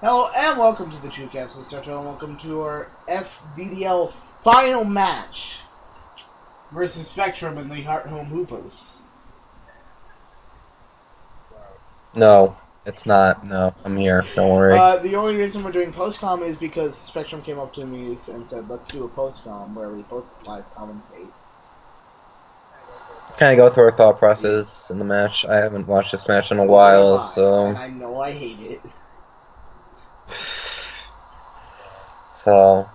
Hello and welcome to the TrueCast, etc. And welcome to our FDDL final match versus Spectrum in the Hearthome Hoopas. No, it's not. No, I'm here. Don't worry. The only reason we're doing post-com is because Spectrum came up to me and said, let's do a post-com where we both live commentate. Kind of go through our thought process in the match. I haven't watched this match in a while, so. And I know I hate it. So,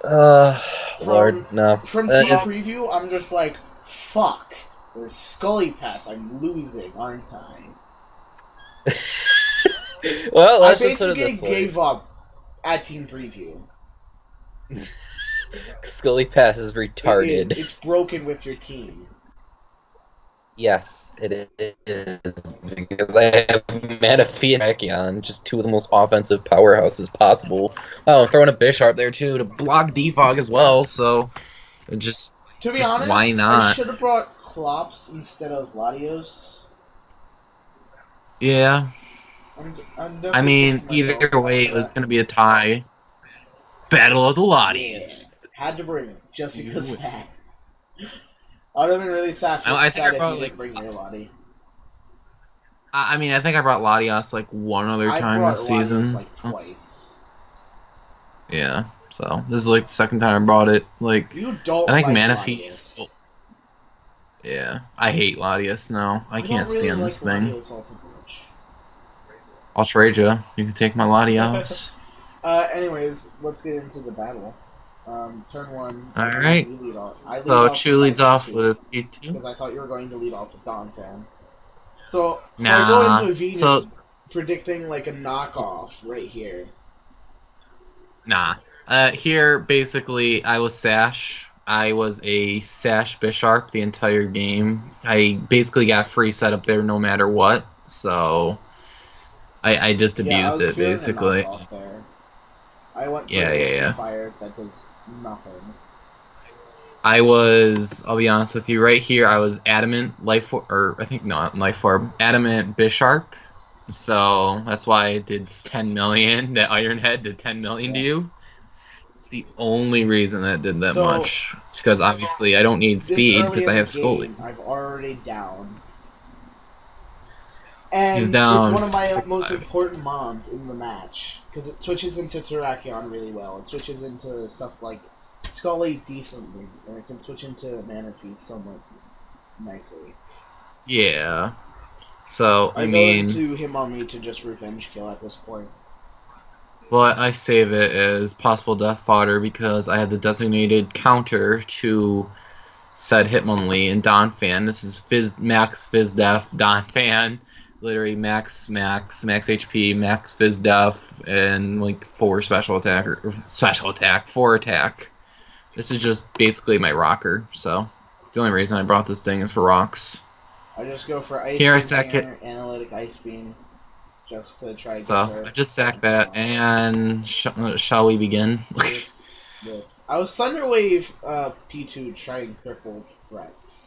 Lord, no. From preview, I'm just like, fuck. There's Scully Pass. I'm losing, aren't I? Well, let's I just put it this way. gave up at team preview. Scully Pass is retarded. It's broken with your team. Yes, it is, because I have Manaphy and Jolteons, just two of the most offensive powerhouses possible. Oh, I'm throwing a Bisharp there too to block Defog as well, so just to be honest, why not? I should have brought Klops instead of Latios. Yeah. I mean, either way, it was going to be a tie. Battle of the Lotties. Had to bring it, just because of that. I would have been really sad I think I brought, if you didn't bring your Lottie. I mean, I think I brought Latios like one other time this season. Like twice. Yeah, so this is like the second time I brought it. Like, you don't I think like Manaphy. Yeah, I hate Latios now. I can't stand this thing. I'll trade you. You can take my Latios. Anyways, let's get into the battle. Turn one. Alright. So Chu leads off with P2. Because I thought you were going to lead off with Donphan. So nah, I go into Venus predicting like a knockoff right here. Nah. Here, basically, I was Sash. I was a Sash Bisharp the entire game. I basically got free setup there no matter what. So I just abused it, basically. I went for fire that does nothing. I'll be honest with you, right here I was Adamant Adamant Bisharp. So that's why I did 10 million. That Ironhead did 10 million to you. It's the only reason that did that much. It's because obviously I don't need speed because I have Scully. I've already down. And he's down. It's one of my most important mons in the match because it switches into Terrakion really well. It switches into stuff like Scully decently, and it can switch into Manaphy somewhat nicely. Yeah. So I mean, go into him on me to just revenge kill at this point. Well, I save it as possible death fodder because I had the designated counter to said Hitmonlee and Donphan. This is max Fizz Def Donphan. Literally max HP, max Fizz Def, and like 4 special attack, 4 attack. This is just basically my rocker, so the only reason I brought this thing is for rocks. I just go for Ice Here Beam, I sack it. Analytic Ice Beam, just to try to get her. I just sack that, and shall we begin? This. I was Thunder Wave P2 trying cripple threats.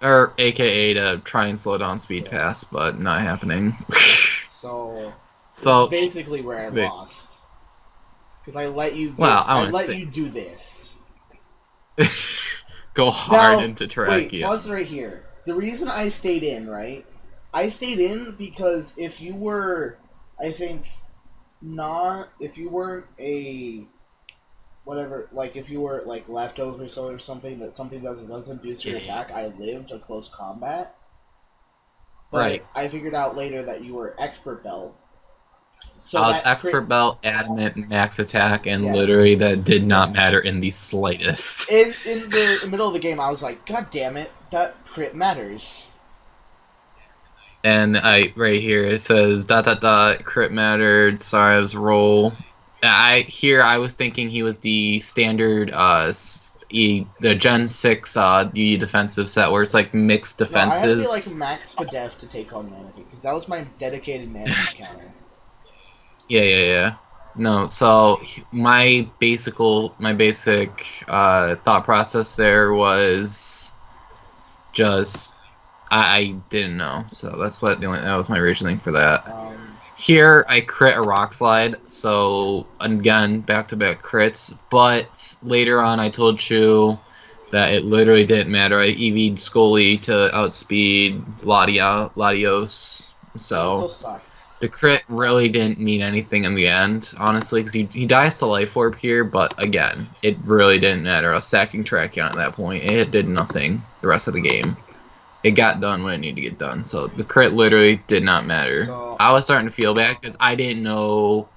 Or AKA to try and slow down speed pass, but not happening. so basically where I lost. Because I let you you do this. Go hard into Terrakion. Wait, pause right here. The reason I stayed in, right? I stayed in because if you were, if you weren't a whatever, like if you were like leftovers or something doesn't boost your attack, I lived a close combat. But right. I figured out later that you were expert belt. So I was expert belt, adamant, max attack, and literally that did not matter in the slightest. In the middle of the game, I was like, God damn it, that crit matters. And right here it says ... crit mattered. Sorry, I was roll. I was thinking he was the standard the Gen 6 UE defensive set where it's like mixed defenses. No, I had to be like max Def to take on Manaphy because that was my dedicated Manaphy counter. Yeah. No, so my basic thought process there was just I didn't know, so that was my reasoning for that. Here, I crit a Rock Slide, so again, back-to-back crits, but later on I told you that it literally didn't matter. I EV'd Scully to outspeed Latios, That so still sucks. the crit really didn't mean anything in the end, honestly, because he dies to Life Orb here, but again, it really didn't matter. I was stacking Tracheon at that point. It did nothing the rest of the game. It got done when it needed to get done, so the crit literally did not matter. So, I was starting to feel bad because I didn't know,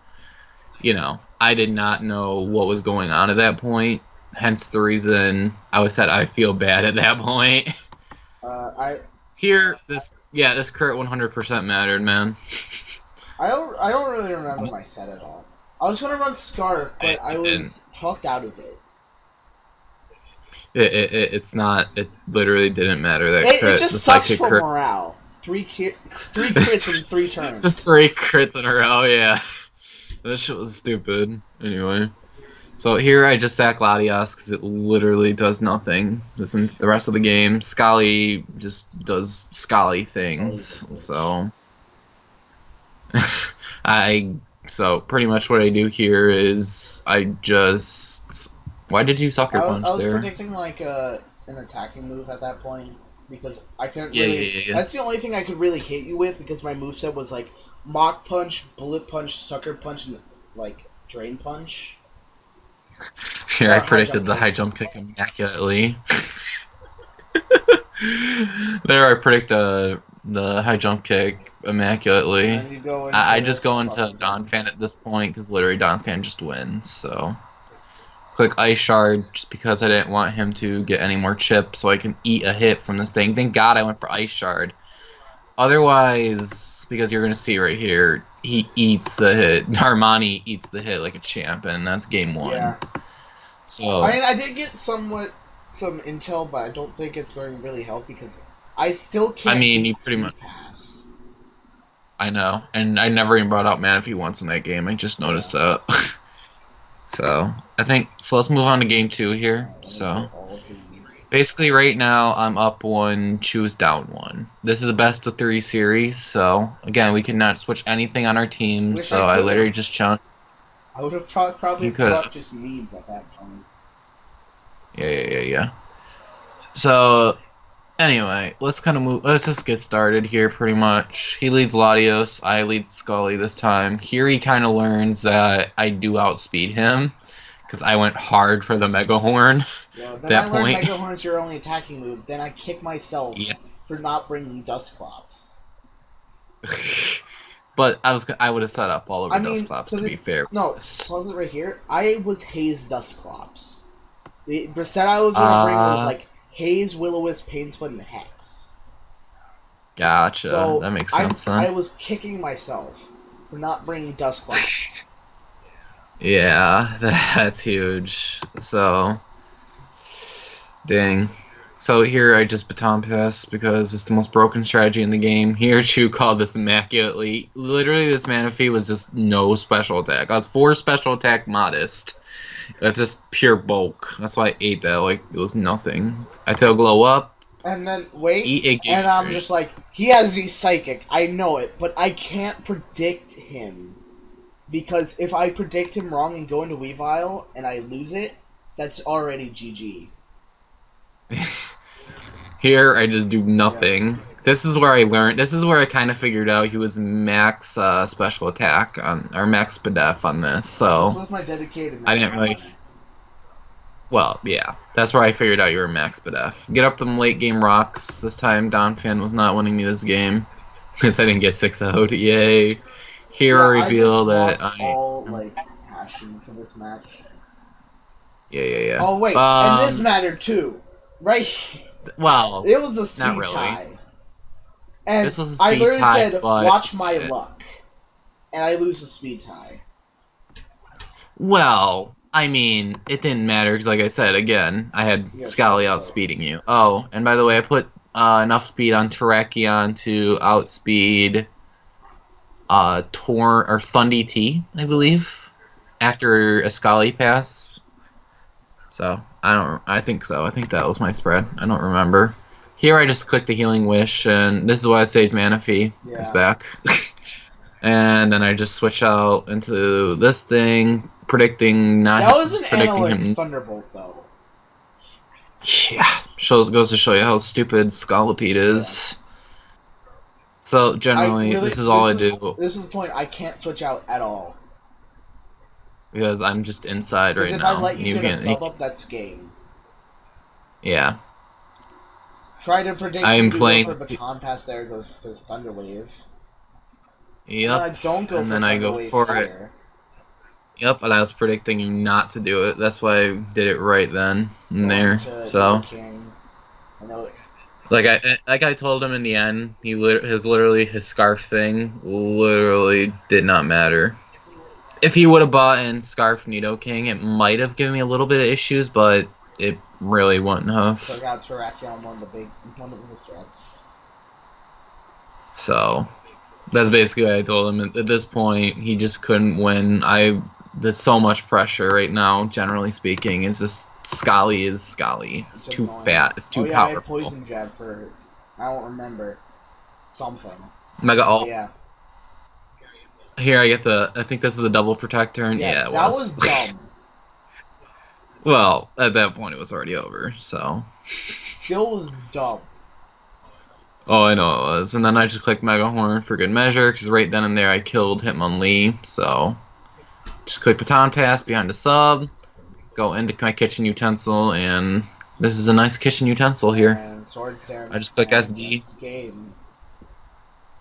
I did not know what was going on at that point. Hence the reason I said I feel bad at that point. This crit 100% mattered, man. I don't really remember my set at all. I was gonna run Scarf, but I was talked out of it. It's not. It literally didn't matter. That It crit, just the sucks psychic for crit. morale. Three crits in 3 turns. Just 3 crits in a row. Yeah, that shit was stupid. Anyway, so here I just sack Latios because it literally does nothing. The rest of the game, Scully just does Scully things. So so pretty much what I do here is I just. Why did you sucker punch there? I was predicting like an attacking move at that point because I couldn't really. Yeah. That's the only thing I could really hit you with because my moveset was like Mach Punch, Bullet Punch, Sucker Punch, and like Drain Punch. Here I predicted the high jump kick immaculately. There I predict the high jump kick immaculately. I just go into Donphan at this point because literally Donphan just wins. So. Click Ice Shard just because I didn't want him to get any more chips so I can eat a hit from this thing. Thank God I went for Ice Shard. Otherwise, because you're going to see right here, he eats the hit. Armani eats the hit like a champ, and that's game 1. Yeah. So I did get some intel, but I don't think it's going to really help because I still can't you pretty much pass. I know, and I never even brought out Manaphy once in that game. I just noticed that. So, let's move on to game 2 here. So, basically right now, I'm up 1, choose down 1. This is a best of 3 series, so, again, we cannot switch anything on our team, so I literally just challenged. I would have probably brought just memes at that point. Yeah. So, anyway, let's just get started here, pretty much. He leads Latios, I lead Scully this time. Here he kind of learns that I do outspeed him, because I went hard for the Mega Horn at that point. Mega Horn's your only attacking move, then I kick myself for not bringing Dustclops. But I would have set up all over Dustclops, to be fair. No, pause it right here. I was Haze Dustclops. The set I was going to bring was like Haze, Will-O-Wisp, Painsplit, and Hex. Gotcha. So that makes sense then. I was kicking myself for not bringing Dustclops. Yeah, that's huge. So, dang. So here I just baton pass because it's the most broken strategy in the game. Here Chu called this immaculately. Literally, this Manaphy was just no special attack. I was 4 special attack modest. That's just pure bulk. That's why I ate that like it was nothing. I tell glow up. And then and I'm just like, he has the psychic. I know it, but I can't predict him because if I predict him wrong and go into Weavile and I lose it, that's already GG. Here I just do nothing. Yeah. This is where I learned. This is where I kind of figured out he was max special attack or max Spadef on this. So this was my dedicated. I didn't really. Well, yeah, that's where I figured out you were max Spadef. Get up to them late game rocks. This time Donphan was not winning me this game because I didn't get 6-0'd. Yay! Here I reveal that I all like passion for this match. Yeah. Oh wait, and this mattered too, right? Well, it was the speed not really. tie. And this was a speed I literally tie, said, but watch my luck. And I lose the speed tie. Well, I mean, it didn't matter, because like I said, again, I had Scully outspeeding you. Oh, and by the way, I put enough speed on Terrakion to outspeed Thundy T, I believe, after a Scully pass. So, I think so. I think that was my spread. I don't remember. Here I just clicked the Healing Wish, and this is why I saved Manaphy. It's back. And and then I just switch out into this thing, predicting That was an predicting analog him. Thunderbolt, though. Yeah, goes to show you how stupid Scolipede is. So generally, this is all I do. This is the point. I can't switch out at all. Because I'm just inside right if now. I let you get a sub up, that's game. Yeah. Try to predict. I'm playing for Baton Pass. There goes the Thunder Wave. Yep. And I don't go and for then I go Wave for here. it. Yep, and I was predicting you not to do it. That's why I did it right then and there. So, I know it. like I told him in the end, his scarf thing literally did not matter. If he would have bought in Scarf Nidoking, it might have given me a little bit of issues, but it really wouldn't have. So I got Terrakion one of the threats. So, that's basically what I told him. At this point, he just couldn't win. There's so much pressure right now, generally speaking. Is just Scully is Scully. It's too fat. It's too powerful. I had Poison Jab for, I don't remember, something. Mega Ult. Yeah. Here I get I think this is a double protector, and yeah, it was. That was dumb. Well, at that point it was already over, so. It still was dumb. Oh, I know it was. And then I just clicked Mega Horn for good measure, because right then and there I killed Hitmonlee, so. Just click Baton Pass behind the sub, go into my kitchen utensil, and this is a nice kitchen utensil here. I just click SD.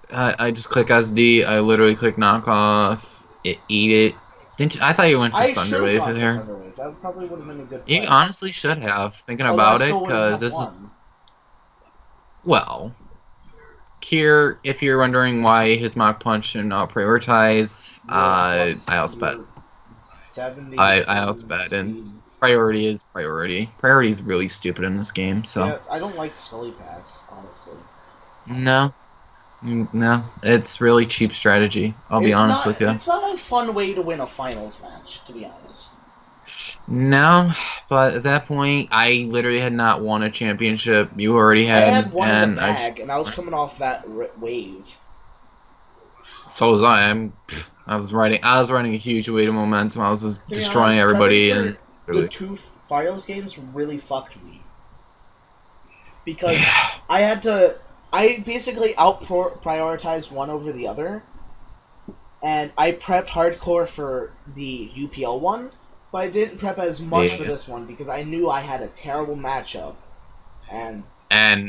I just click SD. I literally click knock off. Eat it. Didn't you? I thought you went for Thunder Wave there. That probably would have been a good play. You honestly should have, thinking about it, because this is. Well, here, if you're wondering why his Mach Punch should not prioritize, I outsped. I outsped, and priority is priority. Priority is really stupid in this game, so. Yeah, I don't like Scully Pass, honestly. No. No, it's really cheap strategy. I'll be honest with you. It's not a fun way to win a finals match, to be honest. No, but at that point, I literally had not won a championship. You already had. I had one in the bag, and I was coming off that wave. So was I. I was riding a huge wave of momentum. I was just destroying everybody, and the two finals games really fucked me because I basically prioritized one over the other, and I prepped hardcore for the UPL one, but I didn't prep as much for this one because I knew I had a terrible matchup, and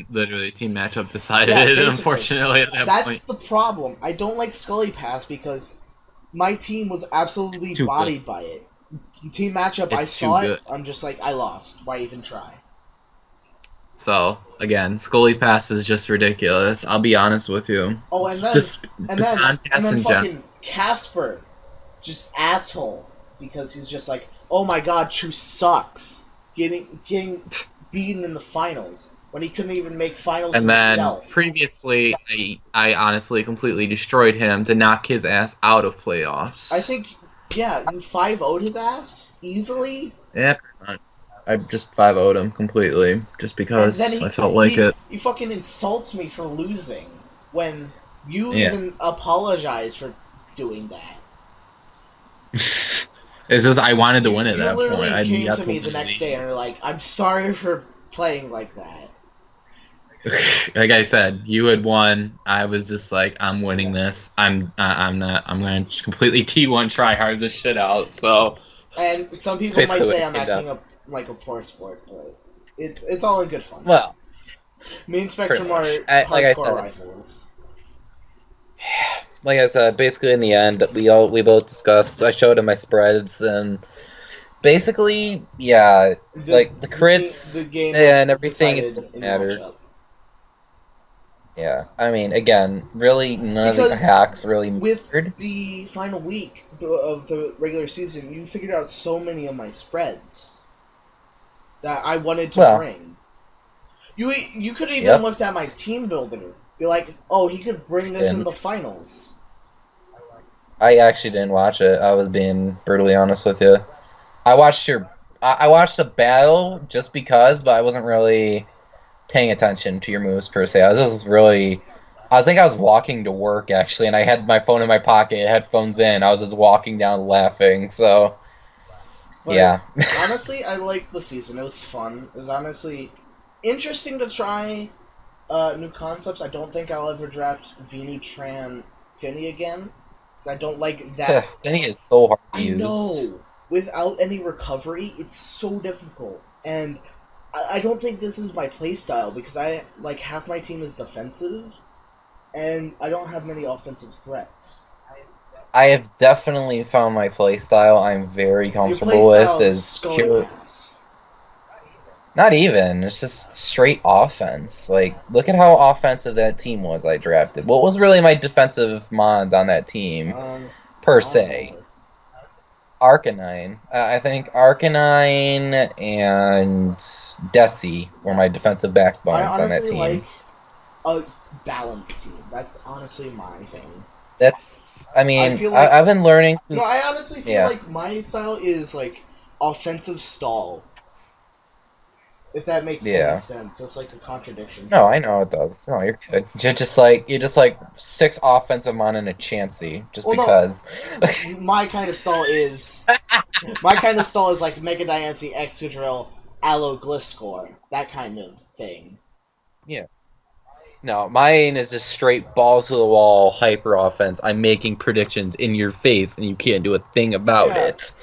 literally team matchup decided it, unfortunately, at that point. That's the problem. I don't like Scully Pass because my team was absolutely bodied by it. Team matchup, I saw it, I'm just like, I lost. Why even try? So, again, Scully Pass is just ridiculous. I'll be honest with you. Oh, and then fucking Casper, just asshole, because he's just like, oh my god, Chu sucks, getting beaten in the finals when he couldn't even make finals himself. And then previously, I honestly completely destroyed him to knock his ass out of playoffs. I think, yeah, you 5-0'd his ass easily. Yeah, pretty much. I just 5-0'd him completely, just because I felt like it. He fucking insults me for losing, when you even apologize for doing that. It's just, I wanted to win at that point. You came to me the next day and were like, I'm sorry for playing like that. Like I said, you had won. I was just like, I'm winning this. I'm going to completely T1 try hard this shit out, so. And some people might say I'm acting up like a poor sport, but it's all in good fun. Well, me and Spectrum are hardcore rivals. Like I said, basically in the end, we both discussed. I showed him my spreads, and basically, yeah, like the crits and everything, it didn't matter. Yeah, I mean, again, really none of the hacks really mattered. With the final week of the regular season, you figured out so many of my spreads that I wanted to bring. You could have even looked at my team builder, be like, oh, he could bring this in the finals. I actually didn't watch it. I was being brutally honest with you. I watched the battle just because, but I wasn't really paying attention to your moves per se. I was just really I think I was walking to work, actually, and I had my phone in my pocket, headphones in. I was just walking down laughing, so... But yeah. honestly, I liked the season. It was fun. It was honestly interesting to try new concepts. I don't think I'll ever draft Vini, Tran, Finny again. Because I don't like that. Finny is so hard to I use. know. Without any recovery, it's so difficult. And I don't think this is my playstyle because half my team is defensive, and I don't have many offensive threats. I have definitely found my playstyle I'm very comfortable with is pure... Not even. It's just straight offense. Like, look at how offensive that team was I drafted. What was really my defensive mons on that team, per se? Arcanine. I think Arcanine and Desi were my defensive backbones on that team. I honestly like a balanced team. That's honestly my thing. That's, I mean, I've been learning... No, I honestly feel like my style is, like, offensive stall. If that makes any sense. That's like a contradiction. No, I know it does. No, you're good. You're just like 6 offensive mon and a Chansey, just because. No. My kind of stall is like Mega Diancie, Excadrill, Aloe Gliscor, that kind of thing. Yeah. No, mine is just straight balls to the wall hyper offense. I'm making predictions in your face, and you can't do a thing about it.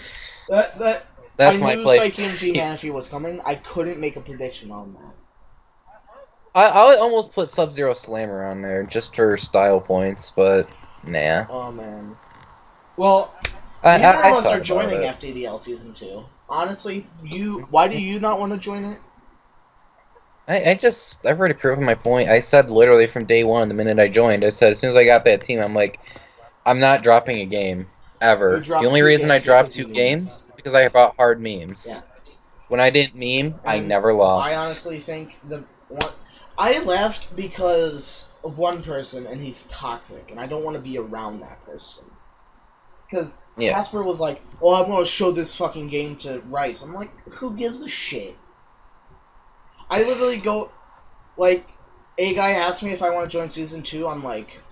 That's my play. I knew Psychium Manaphy was coming. I couldn't make a prediction on that. I would almost put Sub-Zero Slammer on there just for style points, but nah. Oh man. Well, neither of us are joining FDDL Season 2. Honestly, why do you not want to join it? I've already proven my point. I said literally from day one, the minute I joined, I said as soon as I got that team, I'm like, I'm not dropping a game. Ever. The only reason I dropped 2 games is because I bought hard memes. Yeah. When I didn't meme, I never lost. I honestly think I left because of one person, and he's toxic, and I don't want to be around that person. Because Casper was like, "Oh, I'm going to show this fucking game to Rice." I'm like, who gives a shit? I literally go, like, a guy asked me if I want to join Season 2, I'm like,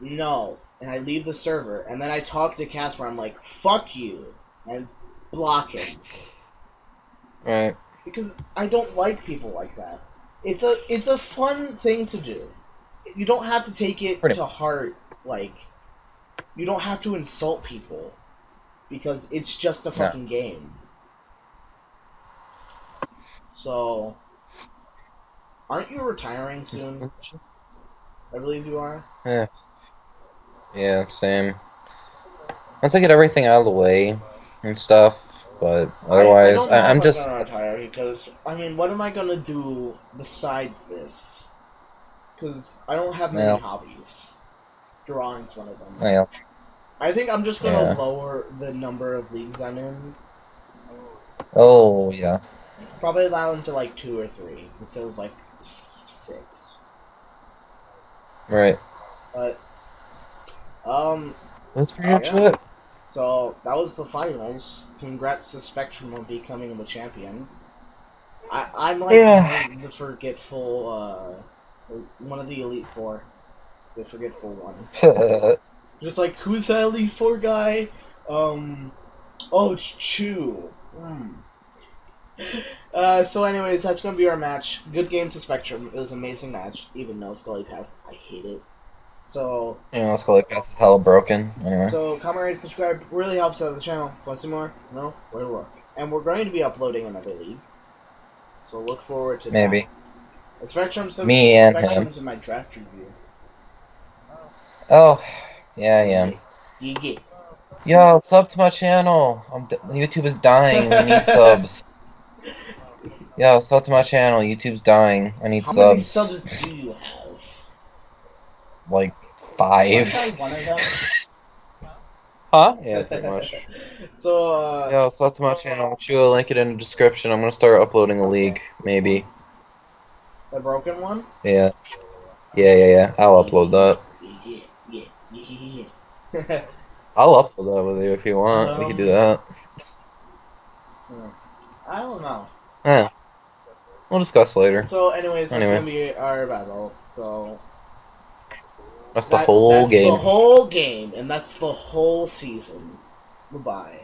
no. And I leave the server, and then I talk to Casper, I'm like, fuck you, and block him. Right. Because I don't like people like that. It's a fun thing to do. You don't have to take it to heart, like, you don't have to insult people, because it's just a fucking game. So, aren't you retiring soon? I believe you are. Yeah, same. Once I get everything out of the way and stuff, but otherwise, I'm just gonna retire because I mean, what am I gonna do besides this? Because I don't have many hobbies. Drawing's one of them. Yeah. I think I'm just gonna lower the number of leagues I'm in. Oh yeah. Probably allow them to like 2 or 3 instead of like 6. Right. But that's pretty much it. So that was the finals. Congrats to Spectrum on becoming the champion. I'm like the forgetful, one of the Elite Four, the forgetful one. Just like, who's that Elite Four guy? Oh, it's Chu. So anyways, that's gonna be our match. Good game to Spectrum. It was an amazing match, even though Scully passed. I hate it. So yeah, Scully Pass is hella broken. Anyway. So comment, rate, subscribe really helps out the channel. Want to see more? No? Where to look? And we're going to be uploading another league. So look forward to that. It's Spectrum's in my draft review. Oh, yeah, I am. Yo, sub to my channel. YouTube is dying. We need subs. Yo, sub to my channel. YouTube's dying. I need subs. How many subs do you have? Like 5. Huh? Yeah, pretty much. So, yo, sub to my channel. I'll show a link it in the description. I'm gonna start uploading a league, maybe. The broken one? Yeah. Yeah. I'll upload that. I'll upload that with you if you want. We can do that. I don't know. Yeah. We'll discuss later. So, anyways, that's gonna be our battle. So, That's the whole game. That's the whole game, and that's the whole season. Goodbye.